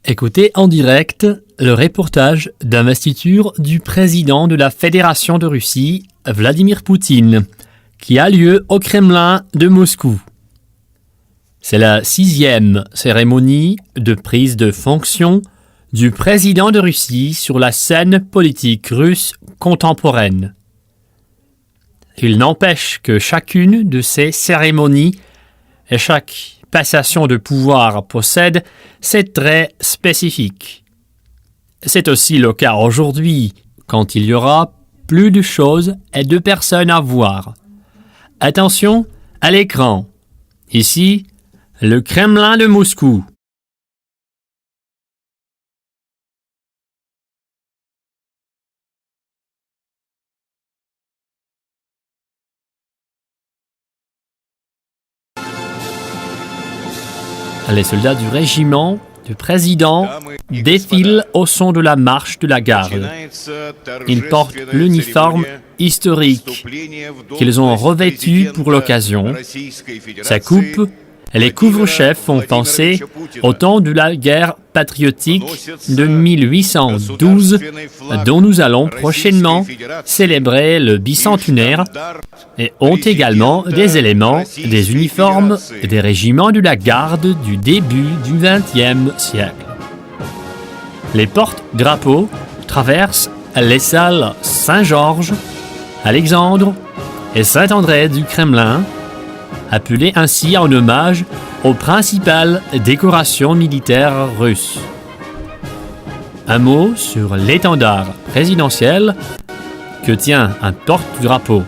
Écoutez en direct le reportage d'investiture du président de la Fédération de Russie, Vladimir Poutine, qui a lieu au Kremlin de Moscou. C'est la 6e cérémonie de prise de fonction du président de Russie sur la scène politique russe contemporaine. Il n'empêche que chacune de ces cérémonies et chaque passation de pouvoir possède ses traits spécifiques. C'est aussi le cas aujourd'hui, quand il y aura plus de choses et de personnes à voir. Attention à l'écran. Ici, le Kremlin de Moscou. Les soldats du régiment du président défilent au son de la marche de la garde. Ils portent l'uniforme historique qu'ils ont revêtu pour l'occasion. Sa coupe et les couvre-chefs font penser au temps de la guerre patriotique de 1812, dont nous allons prochainement célébrer le bicentenaire, et ont également des éléments des uniformes des régiments de la garde du début du XXe siècle. Les porte-drapeaux traversent les salles Saint-Georges, Alexandre et Saint-André du Kremlin, appelées ainsi en hommage aux principales décorations militaires russes. Un mot sur l'étendard présidentiel que tient un porte-drapeau.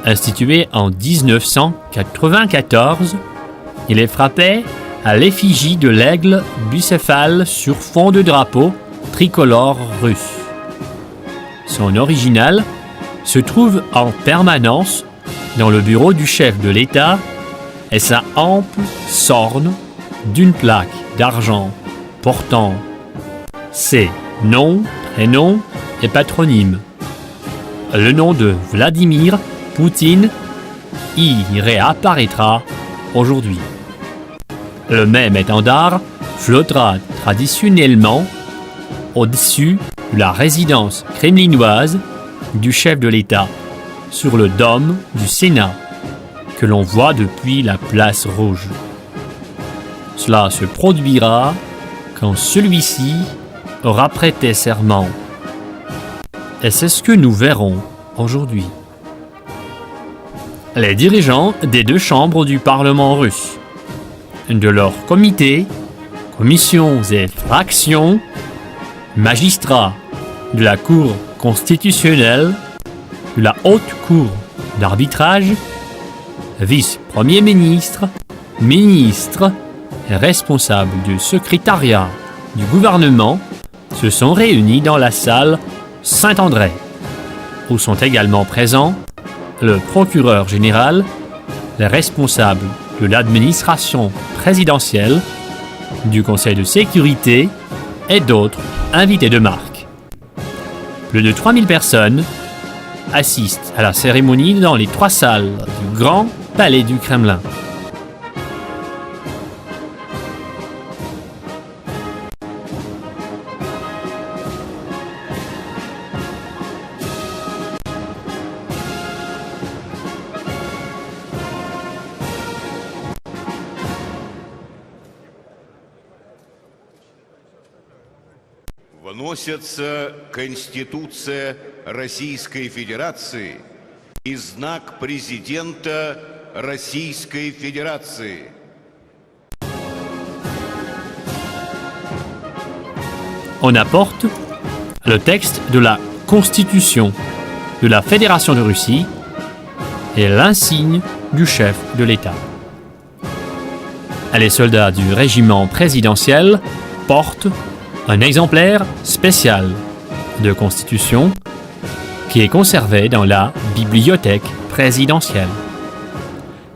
Institué en 1994, il est frappé à l'effigie de l'aigle bicéphale sur fond de drapeau tricolore russe. Son original se trouve en permanence dans le bureau du chef de l'État et sa hampe s'orne d'une plaque d'argent portant ses noms, prénoms et patronymes. Le nom de Vladimir Poutine y réapparaîtra aujourd'hui. Le même étendard flottera traditionnellement au-dessus de la résidence kremlinoise du chef de l'État, sur le dôme du Sénat, que l'on voit depuis la place Rouge. Cela se produira quand celui-ci aura prêté serment. Et c'est ce que nous verrons aujourd'hui. Les dirigeants des deux chambres du Parlement russe, de leurs comités, commissions et fractions, magistrats de la Cour constitutionnelle, de la Haute Cour d'arbitrage, vice-premier ministre, ministres et responsables du secrétariat du gouvernement se sont réunis dans la salle Saint-André, où sont également présents le procureur général, les responsables de l'administration présidentielle, du Conseil de sécurité et d'autres invités de marque. Plus de 3000 personnes assistent à la cérémonie dans les 3 salles du Grand Palais du Kremlin. Вносится Конституция Российской Федерации и знак президента Российской Федерации. On apporte le texte de la Constitution de la Fédération de Russie et l'insigne du chef de l'État. Les soldats du régiment présidentiel portent un exemplaire spécial de Constitution qui est conservé dans la bibliothèque présidentielle.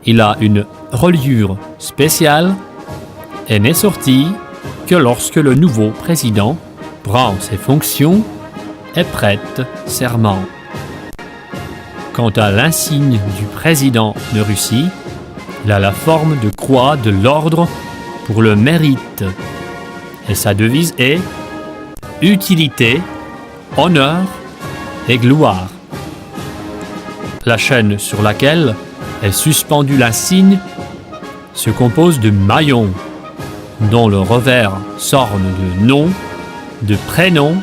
Il a une reliure spéciale et n'est sorti que lorsque le nouveau président prend ses fonctions et prête serment. Quant à l'insigne du président de Russie, il a la forme de croix de l'ordre pour le mérite Et sa devise est « Utilité, honneur et gloire ». La chaîne sur laquelle est suspendu l'insigne se compose de maillons dont le revers s'orne de noms, de prénoms,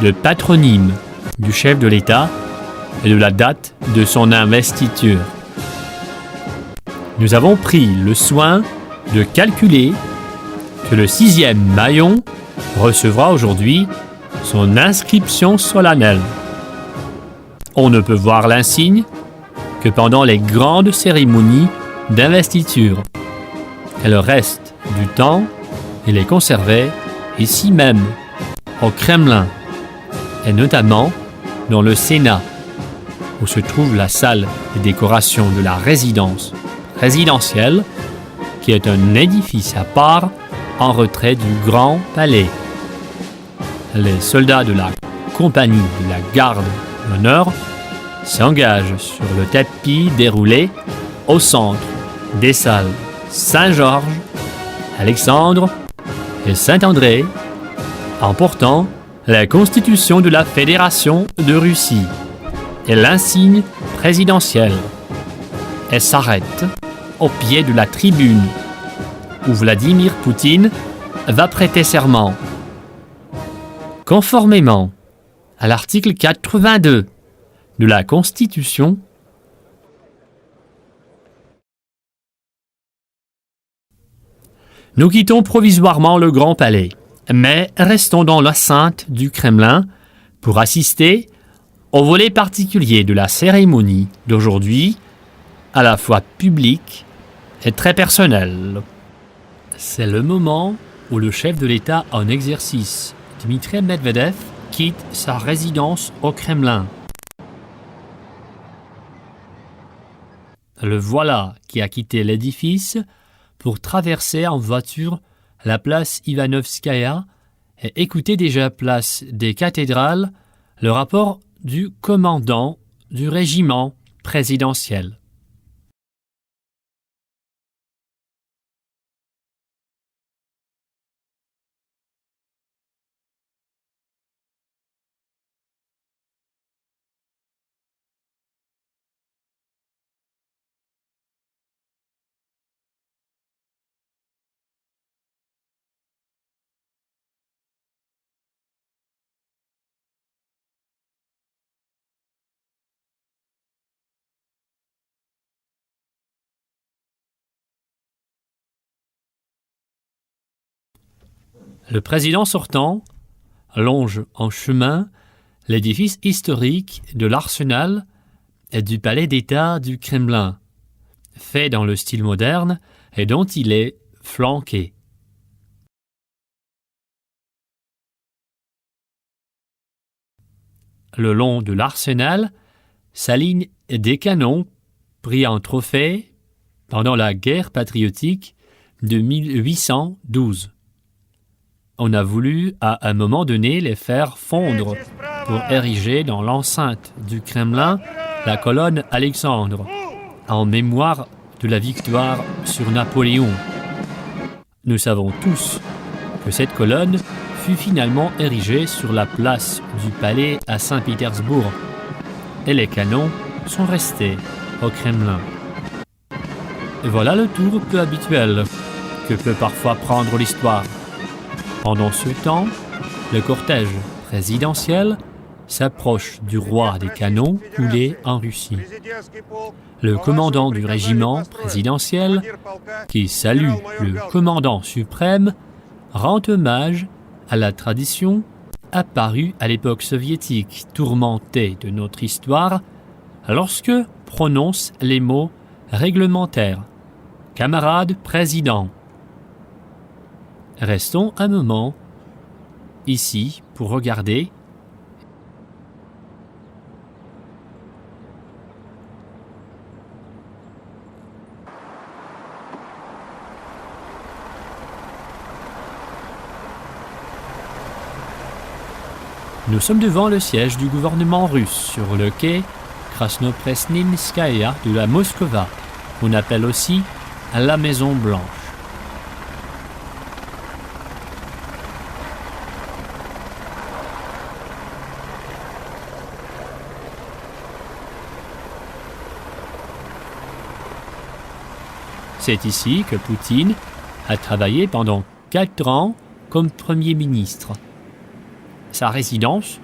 de patronymes du chef de l'État et de la date de son investiture. Nous avons pris le soin de calculer que le 6e maillon recevra aujourd'hui son inscription solennelle. On ne peut voir l'insigne que pendant les grandes cérémonies d'investiture. Et le reste du temps, il est conservé ici même, au Kremlin, et notamment dans le Sénat, où se trouve la salle des décorations de la résidence présidentielle, qui est un édifice à part en retrait du Grand Palais. Les soldats de la compagnie de la garde d'honneur s'engagent sur le tapis déroulé au centre des salles Saint-Georges, Alexandre et Saint-André, en portant la Constitution de la Fédération de Russie et l'insigne présidentiel, et s'arrêtent au pied de la tribune où Vladimir Poutine va prêter serment. Conformément à l'article 82 de la Constitution, nous quittons provisoirement le Grand Palais, mais restons dans l'enceinte du Kremlin pour assister au volet particulier de la cérémonie d'aujourd'hui, à la fois publique et très personnelle. C'est le moment où le chef de l'État en exercice, Dmitri Medvedev, quitte sa résidence au Kremlin. Le voilà qui a quitté l'édifice pour traverser en voiture la place Ivanovskaya et écouter déjà place des cathédrales le rapport du commandant du régiment présidentiel. Le président sortant longe en chemin l'édifice historique de l'arsenal et du palais d'État du Kremlin, fait dans le style moderne et dont il est flanqué. Le long de l'arsenal s'alignent des canons pris en trophée pendant la guerre patriotique de 1812. On a voulu, à un moment donné, les faire fondre pour ériger dans l'enceinte du Kremlin la colonne Alexandre, en mémoire de la victoire sur Napoléon. Nous savons tous que cette colonne fut finalement érigée sur la place du palais à Saint-Pétersbourg, et les canons sont restés au Kremlin. Et voilà le tour peu habituel que peut parfois prendre l'histoire. Pendant ce temps, le cortège présidentiel s'approche du roi des canons coulés en Russie. Le commandant du régiment présidentiel, qui salue le commandant suprême, rend hommage à la tradition apparue à l'époque soviétique tourmentée de notre histoire lorsque prononce les mots réglementaires « Camarade président ». Restons un moment ici pour regarder Nous sommes devant le siège du gouvernement russe sur le quai Krasnopresninskaya de la Moskova, qu'on appelle aussi la Maison Blanche. C'est ici que Poutine a travaillé pendant 4 ans comme Premier ministre. Sa résidence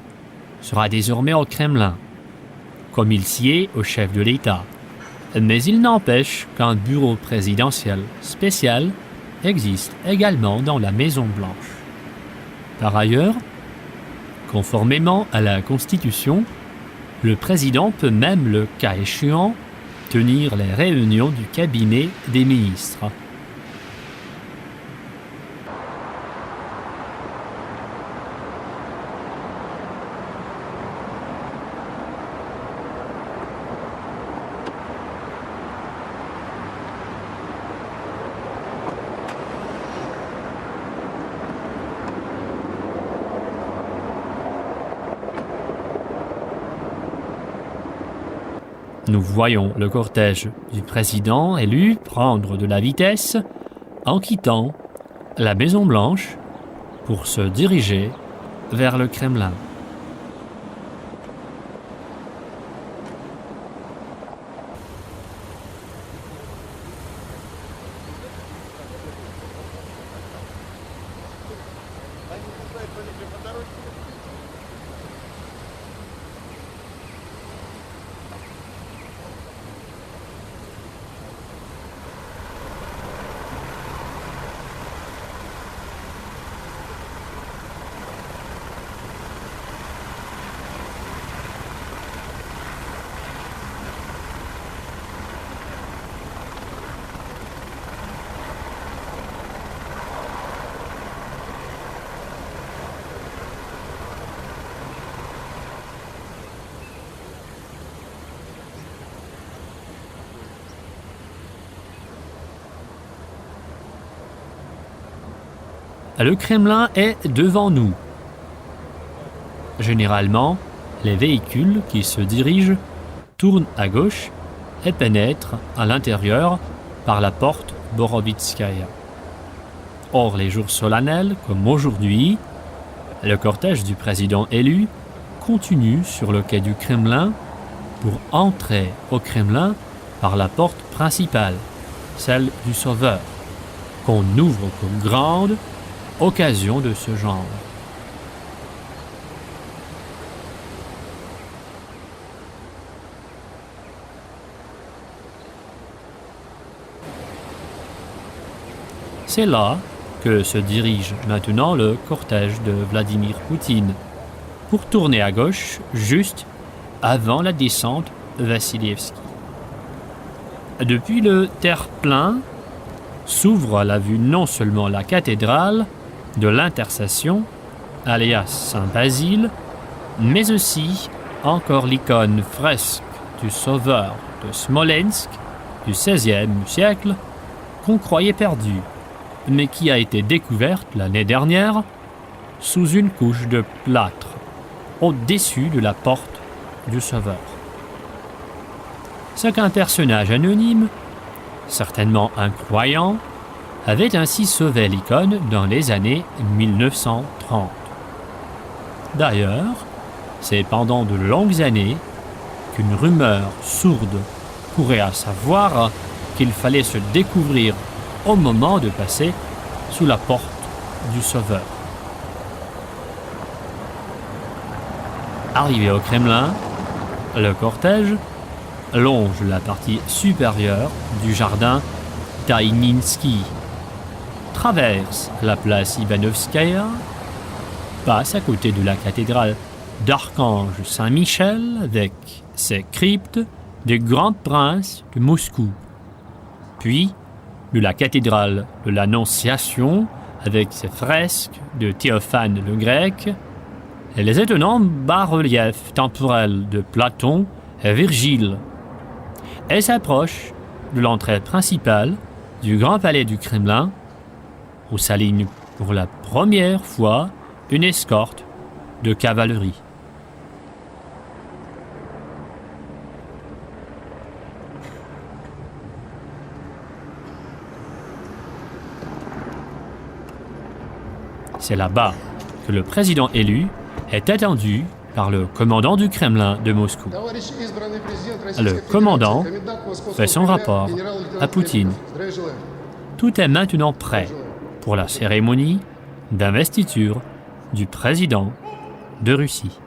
sera désormais au Kremlin, comme il s'y est au chef de l'État. Mais il n'empêche qu'un bureau présidentiel spécial existe également dans la Maison-Blanche. Par ailleurs, conformément à la Constitution, le président peut même, le cas échéant, tenir les réunions du cabinet des ministres. Nous voyons le cortège du président élu prendre de la vitesse en quittant la Maison-Blanche pour se diriger vers le Kremlin. Le Kremlin est devant nous. Généralement, les véhicules qui se dirigent tournent à gauche et pénètrent à l'intérieur par la porte Borovitskaya. Or, les jours solennels, comme aujourd'hui, le cortège du président élu continue sur le quai du Kremlin pour entrer au Kremlin par la porte principale, celle du Sauveur, qu'on ouvre comme grande occasion de ce genre. C'est là que se dirige maintenant le cortège de Vladimir Poutine, pour tourner à gauche juste avant la descente Vassilievski. Depuis le terre-plein s'ouvre à la vue non seulement la cathédrale de l'Intercession, alias Saint-Basile, mais aussi encore l'icône fresque du Sauveur de Smolensk du XVIe siècle qu'on croyait perdue, mais qui a été découverte l'année dernière sous une couche de plâtre au-dessus de la porte du Sauveur. C'est qu'un personnage anonyme, certainement un croyant, avait ainsi sauvé l'icône dans les années 1930. D'ailleurs, c'est pendant de longues années qu'une rumeur sourde courait à savoir qu'il fallait se découvrir au moment de passer sous la porte du Sauveur. Arrivé au Kremlin, le cortège longe la partie supérieure du jardin Taïninsky, traverse la place Ivanovskaya, passe à côté de la cathédrale d'Archange Saint-Michel avec ses cryptes des grands princes de Moscou, puis de la cathédrale de l'Annonciation avec ses fresques de Théophane le Grec et les étonnants bas-reliefs temporels de Platon et Virgile, et s'approche de l'entrée principale du grand palais du Kremlin, où s'aligne pour la première fois une escorte de cavalerie. C'est là-bas que le président élu est attendu par le commandant du Kremlin de Moscou. Le commandant fait son rapport à Poutine. Tout est maintenant prêt pour la cérémonie d'investiture du président de Russie.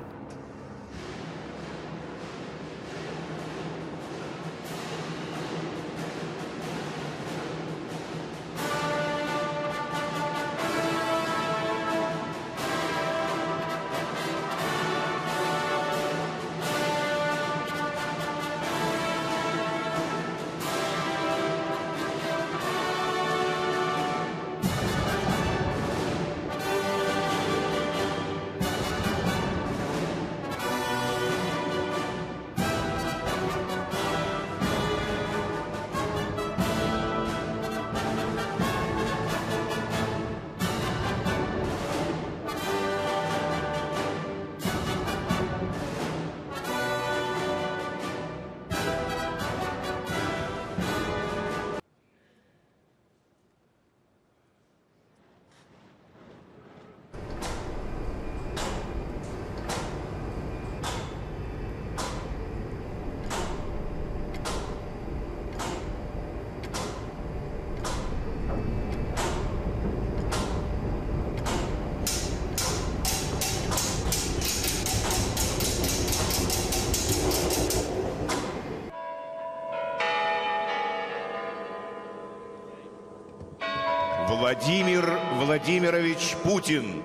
Владимир Владимирович Путин.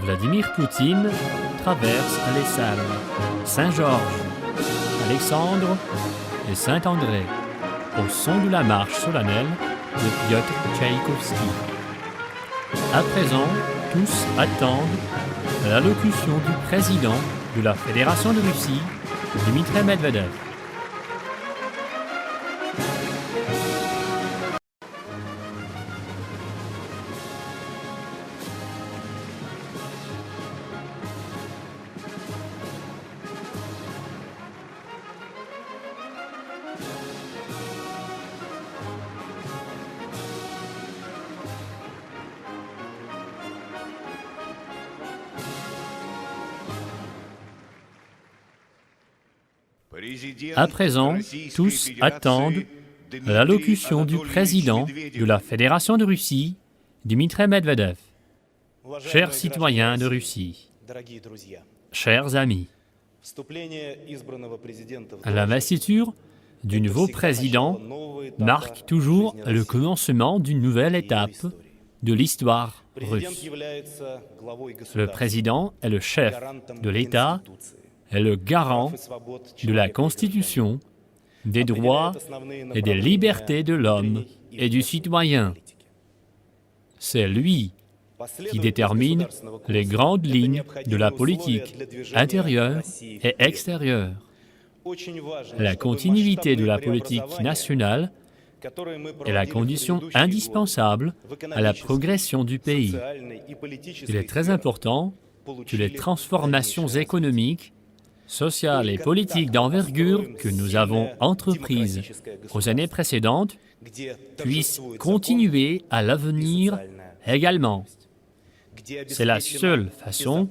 Vladimir Poutine traverse les salles Saint-Georges, Alexandre et Saint-André au son de la marche solennelle de Piotr Tchaïkovski. À présent, tous attendent l'allocution du président de la Fédération de Russie, Dmitri Medvedev. À présent, tous attendent l'allocution du président de la Fédération de Russie, Dmitri Medvedev. Chers citoyens de Russie, chers amis, l'investiture du nouveau président marque toujours le commencement d'une nouvelle étape de l'histoire russe. Le président est le chef de l'État, est le garant de la Constitution, des droits et des libertés de l'homme et du citoyen. C'est lui qui détermine les grandes lignes de la politique intérieure et extérieure. La continuité de la politique nationale est la condition indispensable à la progression du pays. Il est très important que les transformations économiques, sociales et politiques d'envergure que nous avons entreprises aux années précédentes puissent continuer à l'avenir également. C'est la seule façon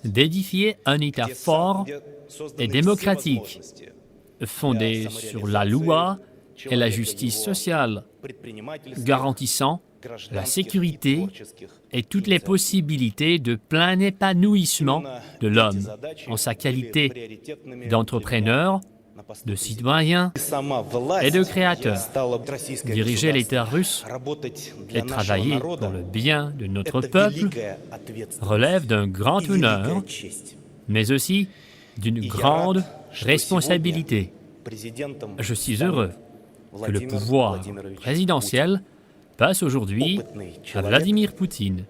d'édifier un État fort et démocratique, fondé sur la loi et la justice sociale, garantissant la sécurité et toutes les possibilités de plein épanouissement de l'homme en sa qualité d'entrepreneur, de citoyen et de créateur. Diriger l'État russe et travailler pour le bien de notre peuple relève d'un grand honneur, mais aussi d'une grande responsabilité. Je suis heureux que le pouvoir présidentiel passe aujourd'hui à Vladimir Poutine,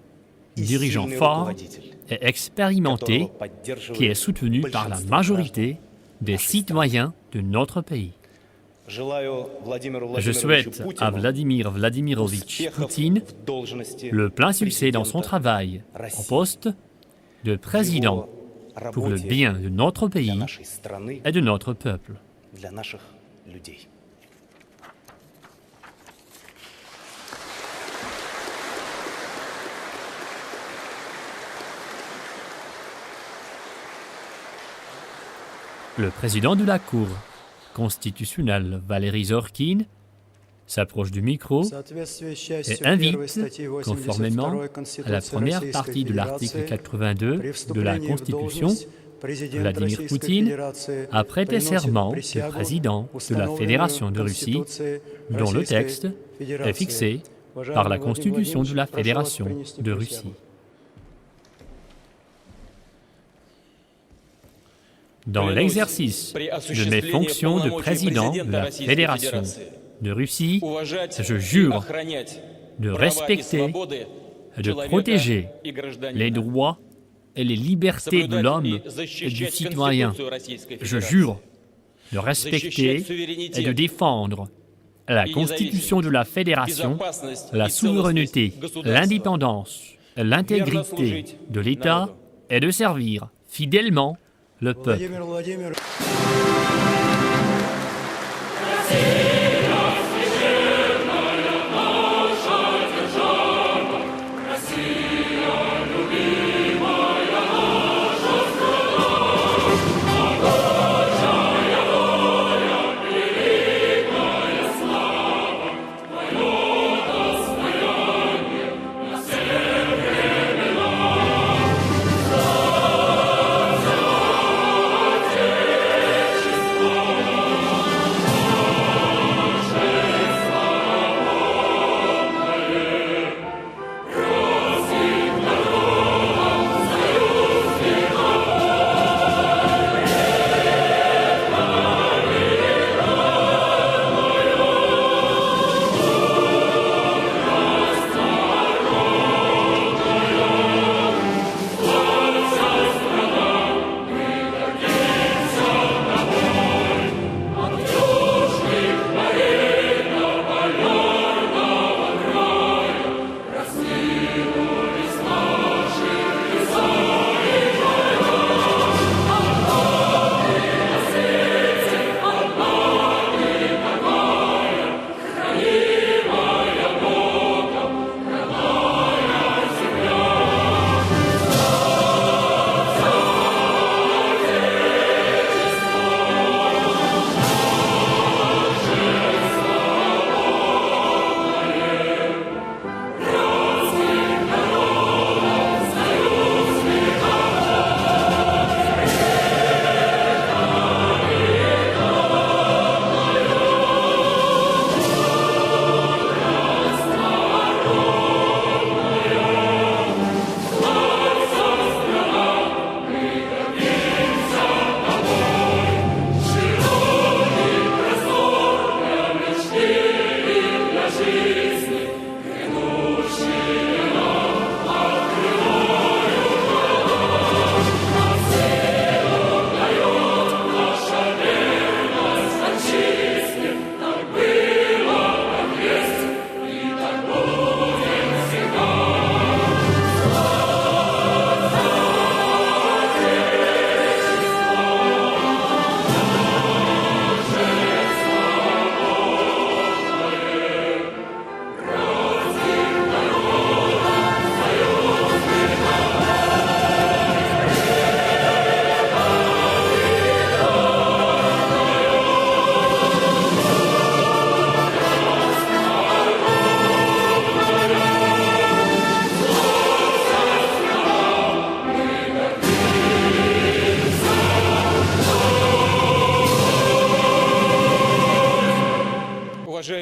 dirigeant fort et expérimenté qui est soutenu par la majorité des citoyens de notre pays. Je souhaite à Vladimir Vladimirovitch Poutine le plein succès dans son travail en poste de président pour le bien de notre pays et de notre peuple. людей. Le président de la Cour constitutionnelle, Valéry Zorkin, s'approche du micro et invite, conformément à la première partie de l'article 82 de la Constitution, Vladimir Poutine a prêté serment de président de la Fédération de Russie, dont le texte est fixé par la Constitution de la Fédération de Russie. Dans l'exercice de mes fonctions de président de la Fédération de Russie, je jure de respecter et de protéger les droits et les libertés de l'homme et du citoyen. Je jure de respecter et de défendre la Constitution de la Fédération, la souveraineté, l'indépendance et l'intégrité de l'État et de servir fidèlement le peuple.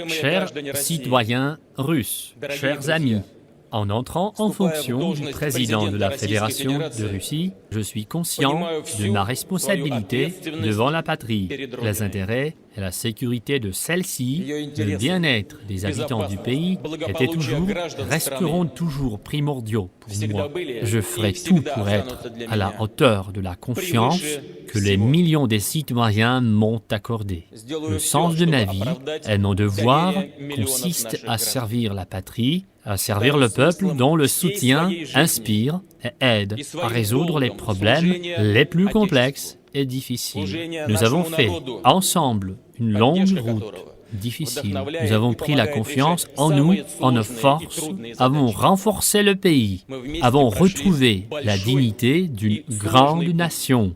Chers citoyens russes, chers amis, en entrant en fonction du président de la Fédération de Russie, je suis conscient de ma responsabilité devant la patrie, les intérêts et la sécurité de celle-ci, le bien-être des habitants du pays étaient toujours, resteront toujours primordiaux pour moi. Je ferai tout pour être à la hauteur de la confiance que les millions de citoyens m'ont accordée. Le sens de ma vie et mon devoir consiste à servir la patrie, à servir le peuple dont le soutien inspire et aide à résoudre les problèmes les plus complexes est difficile. Nous avons fait ensemble une longue route difficile. Nous avons pris la confiance en nous, en nos forces, avons renforcé le pays, avons retrouvé la dignité d'une grande nation.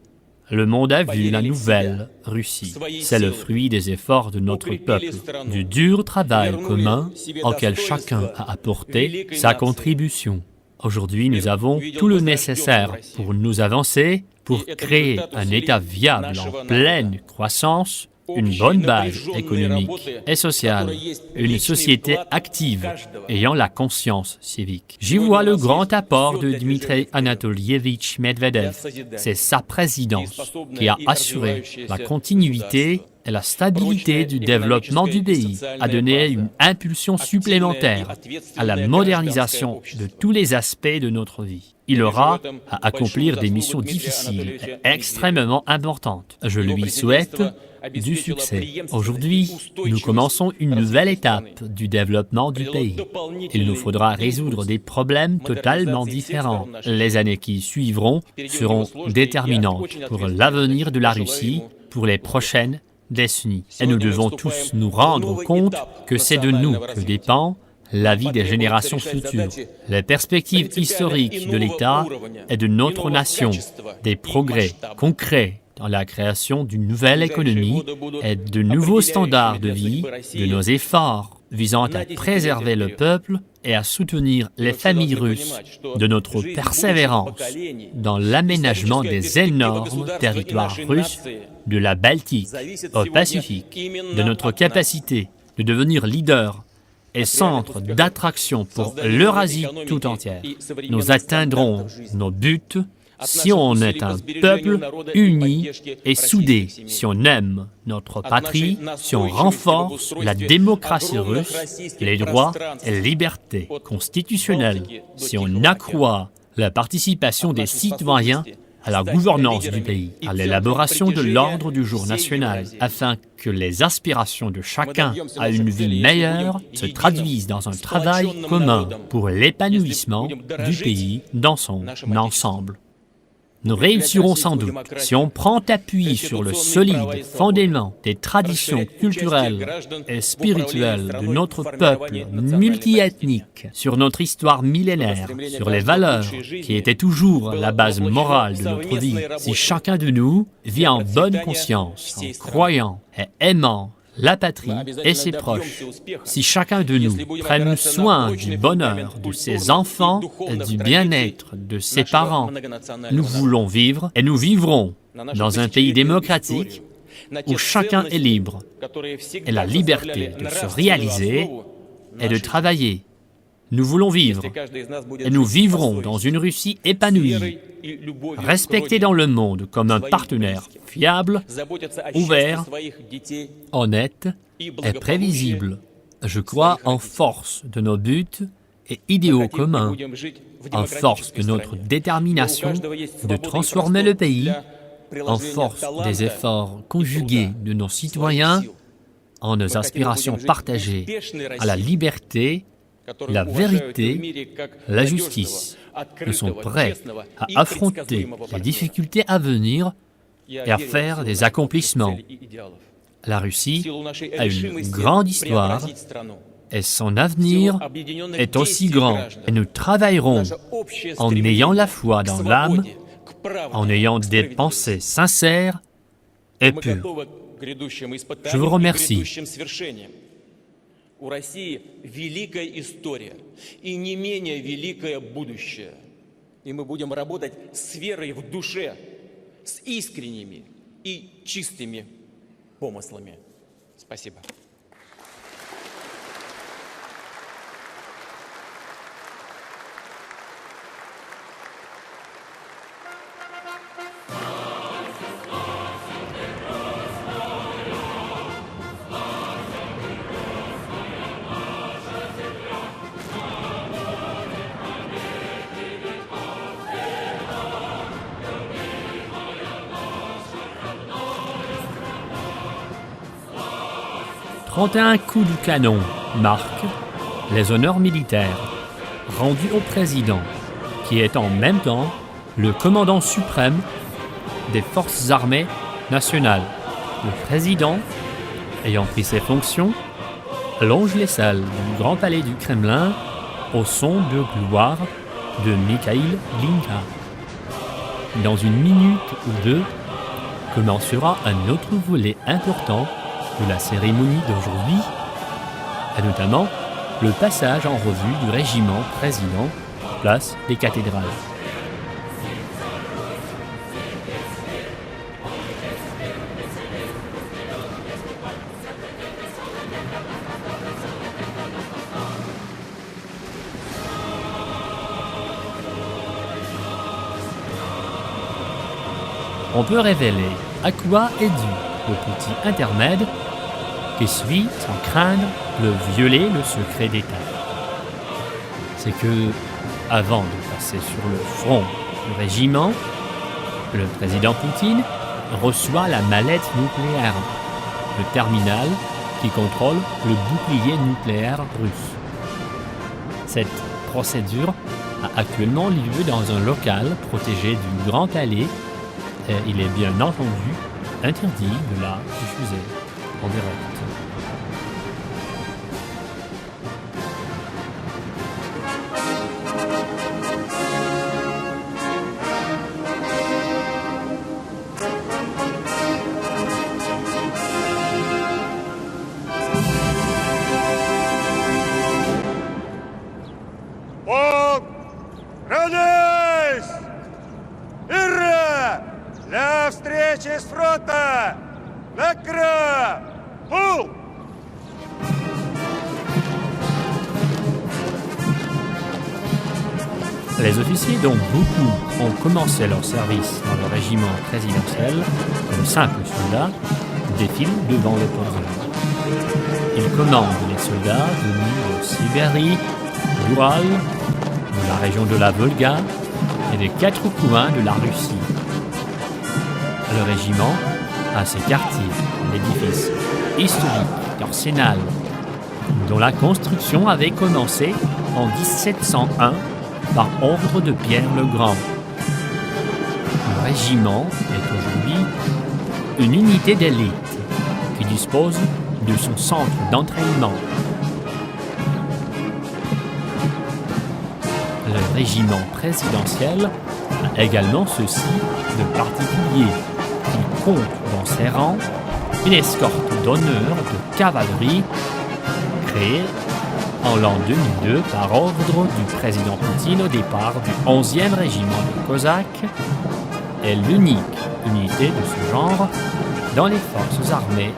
Le monde a vu la nouvelle Russie. C'est le fruit des efforts de notre peuple, du dur travail commun auquel chacun a apporté sa contribution. Aujourd'hui, nous avons tout le nécessaire pour nous avancer, pour créer un État viable en pleine croissance, une bonne base économique et sociale, une société active ayant la conscience civique. J'y vois le grand apport de Dmitri Anatolievitch Medvedev. C'est sa présidence qui a assuré la continuité et la stabilité du développement du pays, a donné une impulsion supplémentaire à la modernisation de tous les aspects de notre vie. Il aura à accomplir des missions difficiles et extrêmement importantes. Je lui souhaite du succès. Aujourd'hui, nous commençons une nouvelle étape du développement du pays. Il nous faudra résoudre des problèmes totalement différents. Les années qui suivront seront déterminantes pour l'avenir de la Russie, pour les prochaines décennies. Et nous devons tous nous rendre compte que c'est de nous que dépend la vie des générations futures. Les perspectives historiques de l'État et de notre nation, des progrès concrets dans la création d'une nouvelle économie et de nouveaux standards de vie, de nos efforts visant à préserver le peuple et à soutenir les familles russes, de notre persévérance dans l'aménagement des énormes territoires russes de la Baltique au Pacifique, de notre capacité de devenir leader et centre d'attraction pour l'Eurasie tout entière. Nous atteindrons nos buts si on est un peuple uni et soudé, si on aime notre patrie, si on renforce la démocratie russe, les droits et libertés constitutionnelles, si on accroît la participation des citoyens à la gouvernance du pays, à l'élaboration de l'ordre du jour national, afin que les aspirations de chacun à une vie meilleure se traduisent dans un travail commun pour l'épanouissement du pays dans son ensemble. Nous réussirons sans doute si on prend appui sur le solide fondement des traditions culturelles et spirituelles de notre peuple multiethnique, sur notre histoire millénaire, sur les valeurs qui étaient toujours la base morale de notre vie. Si chacun de nous vit en bonne conscience, en croyant et aimant la patrie et ses proches, si chacun de nous prenne soin du bonheur de ses enfants et du bien-être de ses parents, nous voulons vivre et nous vivrons dans un pays démocratique où chacun est libre et la liberté de se réaliser et de travailler. Nous voulons vivre et nous vivrons dans une Russie épanouie, respectée dans le monde comme un partenaire fiable, ouvert, honnête et prévisible. Je crois en force de nos buts et idéaux communs, en force de notre détermination de transformer le pays, en force des efforts conjugués de nos citoyens, en nos aspirations partagées à la liberté, la vérité, la justice. Nous sommes prêts à affronter les difficultés à venir et à faire des accomplissements. La Russie a une grande histoire et son avenir est aussi grand. Et nous travaillerons en ayant la foi dans l'âme, en ayant des pensées sincères et pures. Je vous remercie. У России великая история и не менее великое будущее. И мы будем работать с верой в душе, с искренними и чистыми помыслами. Спасибо. « 31 coups de canon marquent les honneurs militaires rendus au président, qui est en même temps le commandant suprême des forces armées nationales. Le président, ayant pris ses fonctions, longe les salles du Grand Palais du Kremlin au son de gloire de Mikhaïl Glinka. Dans une minute ou deux, commencera un autre volet important de la cérémonie d'aujourd'hui, et notamment le passage en revue du régiment président, place des cathédrales. On peut révéler à quoi est dû le petit intermède qui suit sans craindre de violer le secret d'État. C'est que, avant de passer sur le front du régiment, le président Poutine reçoit la mallette nucléaire, le terminal qui contrôle le bouclier nucléaire russe. Cette procédure a actuellement lieu dans un local protégé du Grand Palais et il est bien entendu interdit de la diffuser en direct. Для встречи с фронта! Накра! Пул! Les officiers dont beaucoup ont commencé leur service dans le régiment présidentiel comme simples soldats défilent devant le podium. Ils commandent les soldats venus de Sibérie, d'Ural, de la région de la Volga et des quatre coins de la Russie. Le régiment a ses quartiers, l'édifice historique d'Arsenal, dont la construction avait commencé en 1701 par ordre de Pierre le Grand. Le régiment est aujourd'hui une unité d'élite qui dispose de son centre d'entraînement. Le régiment présidentiel a également ceci de particulier. Il compte dans ses rangs une escorte d'honneur de cavalerie créée en l'an 2002 par ordre du président Poutine au départ du 11e régiment de Cosaques est l'unique unité de ce genre dans les forces armées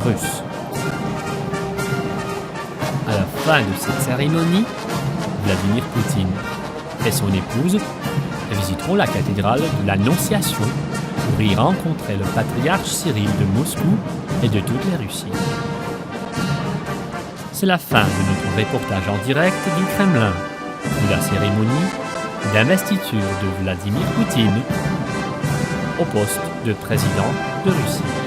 russes. À la fin de cette cérémonie, Vladimir Poutine et son épouse visiteront la cathédrale de l'Annonciation pour y rencontrer le patriarche Cyril de Moscou et de toute la Russie. C'est la fin de notre reportage en direct du Kremlin, de la cérémonie d'investiture de Vladimir Poutine au poste de président de Russie.